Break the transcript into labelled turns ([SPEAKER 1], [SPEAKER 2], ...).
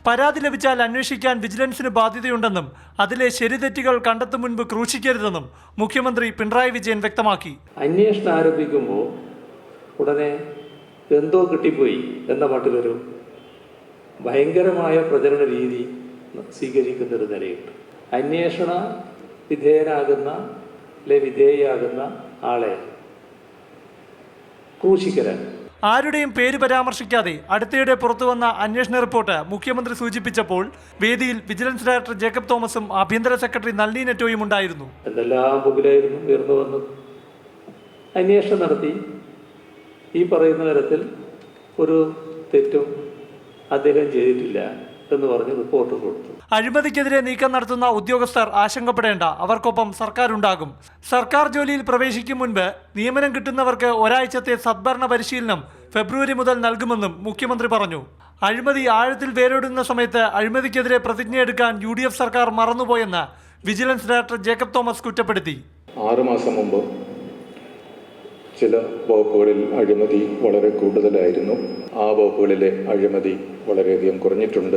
[SPEAKER 1] പരാതി ലഭിച്ചാൽ അന്വേഷിക്കാൻ വിജിലൻസിന് ബാധ്യതയുണ്ടെന്നും അതിലെ ശരിതെറ്റുകൾ കണ്ടെത്തും മുൻപ് ക്രൂശിക്കരുതെന്നും മുഖ്യമന്ത്രി പിണറായി വിജയൻ വ്യക്തമാക്കി.
[SPEAKER 2] അന്വേഷണം ആരംഭിക്കുമ്പോൾ ഉടനെ എന്തോ കിട്ടിപ്പോയി എന്ന മട്ടിലൊരു ഭയങ്കരമായ പ്രചരണ രീതി സ്വീകരിക്കുന്നൊരു നിലയുണ്ട്. അന്വേഷണ വിധേയനാകുന്ന വിധേയയാകുന്ന ആളെ ക്രൂശിക്കരാൻ
[SPEAKER 1] ആരുടെയും പേര് പരാമർശിക്കാതെ അടുത്തിടെ പുറത്തുവന്ന അന്വേഷണ റിപ്പോർട്ട് മുഖ്യമന്ത്രി സൂചിപ്പിച്ചപ്പോൾ വേദിയിൽ വിജിലൻസ് ഡയറക്ടർ ജേക്കബ് തോമസും ആഭ്യന്തര സെക്രട്ടറി നളിനി നെറ്റോയും ഉണ്ടായിരുന്നു.
[SPEAKER 2] എന്തെല്ലാം മുകിലായിരുന്നു ഉയർന്നു വന്നത്. അന്വേഷണം നടത്തി ഈ പറയുന്ന തരത്തിൽ ഒരു തെറ്റും അദ്ദേഹം ചെയ്തിട്ടില്ല എന്ന് പറഞ്ഞ് റിപ്പോർട്ട് കൊടുത്തു.
[SPEAKER 1] അഴിമതിക്കെതിരെ നീക്കം നടത്തുന്ന ഉദ്യോഗസ്ഥർ ആശങ്കപ്പെടേണ്ട, അവർക്കൊപ്പം സർക്കാരുണ്ടാകും. സർക്കാർ ജോലിയിൽ പ്രവേശിക്കും മുൻപ് നിയമനം കിട്ടുന്നവർക്ക് ഒരാഴ്ചത്തെ സദ്ഭരണ പരിശീലനം ഫെബ്രുവരി മുതൽ നൽകുമെന്നും മുഖ്യമന്ത്രി പറഞ്ഞു. അഴിമതി ആഴത്തിൽ വേരോടുന്ന സമയത്ത് അഴിമതിക്കെതിരെ പ്രതിജ്ഞയെടുക്കാൻ UDF സർക്കാർ മറന്നുപോയെന്ന് വിജിലൻസ് ഡയറക്ടർ ജേക്കബ് തോമസ് കുറ്റപ്പെടുത്തി.
[SPEAKER 3] 6 മാസം മുമ്പ് ചില വകുപ്പുകളിൽ അഴിമതി വളരെ കൂടുതലായിരുന്നു. ആ വകുപ്പുകളിലെ അഴിമതി വളരെയധികം കുറഞ്ഞിട്ടുണ്ട്.